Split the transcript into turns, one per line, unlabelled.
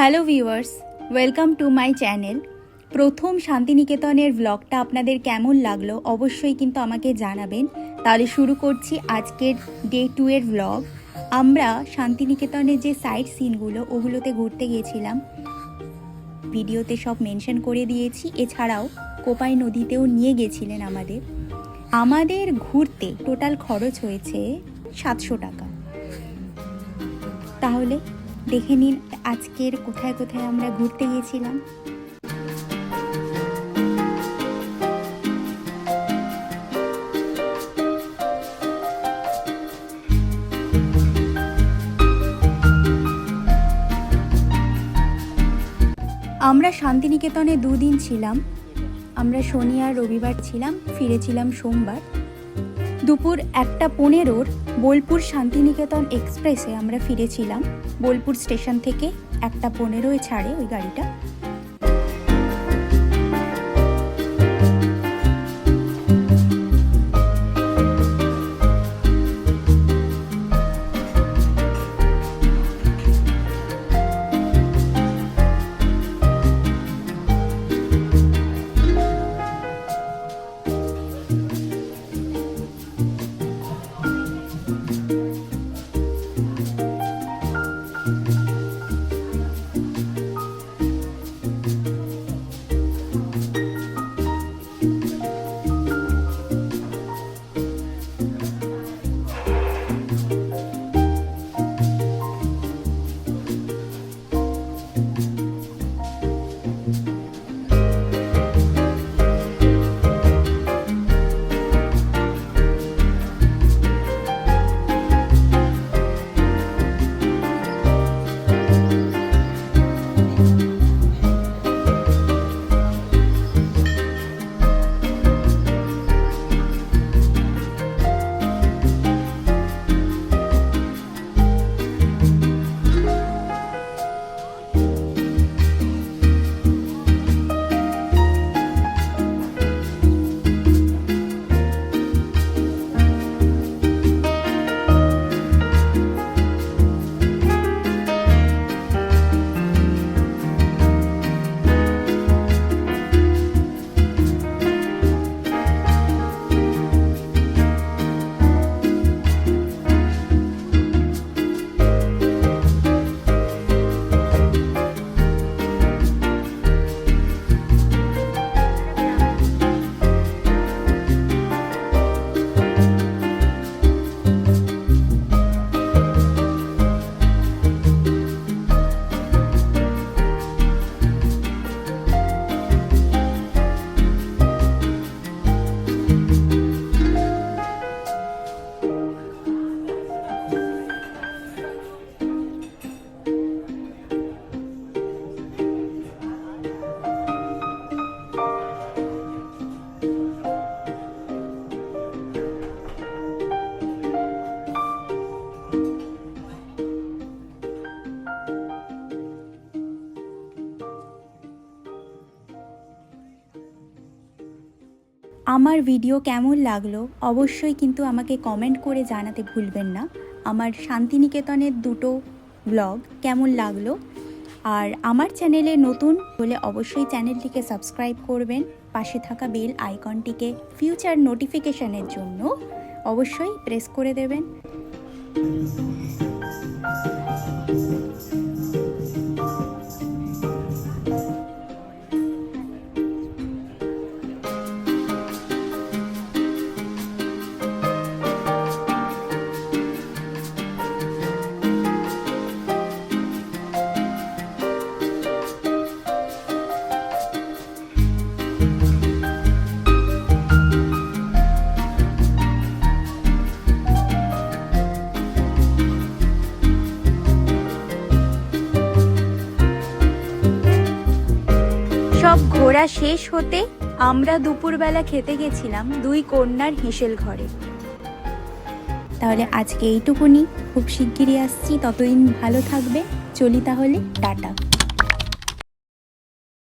Hello viewers, welcome to my channel. প্রথম শান্তিনিকেতনের ব্লগটা আপনাদের কেমন লাগলো অবশ্যই কিন্তু আমাকে জানাবেন। তাহলে শুরু করছি আজকের ডে 2 এর ব্লগ। আমরা শান্তিনিকেতনের যে সাইট সিনগুলো ওগুলোতে ঘুরতে গিয়েছিলাম, ভিডিওতে সব মেনশন করে দিয়েছি। এছাড়াও কোপাই নদীতেও নিয়ে গেছিলেন আমাদের ঘুরতে টোটাল খরচ হয়েছে 700 টাকা। তাহলে দেখে নিন আজকের কোথায় কোথায় আমরা ঘুরতে গিয়েছিলাম। আমরা শান্তিনিকেতনে 2 দিন ছিলাম। আমরা শনি আর রবিবার ছিলাম, ফিরেছিলাম সোমবার। দুপুর 1:15 বোলপুর শান্তিনিকেতন এক্সপ্রেসে আমরা ফিরেছিলাম। বোলপুর স্টেশন থেকে 1:15 ছাড়ে ওই গাড়িটা। আমার ভিডিও কেমন লাগলো অবশ্যই কিন্তু আমাকে কমেন্ট করে জানাতে ভুলবেন না। আমার শান্তিনিকেতনের 2টো ব্লগ কেমন লাগলো, আর আমার চ্যানেলে নতুন হলে অবশ্যই চ্যানেলটিকে সাবস্ক্রাইব করবেন। পাশে থাকা বেল আইকনটিকে ফিউচার নোটিফিকেশনের জন্য অবশ্যই প্রেস করে দেবেন। সব ঘোরা শেষ হতে আমরা দুপুরবেলা খেতে গেছিলাম 2 কন্যার হেসেল ঘরে। তাহলে আজকে এইটুকুনি, খুব শিগগিরই আসছি, ততদিন ভালো থাকবে। চলি তাহলে, টাটা।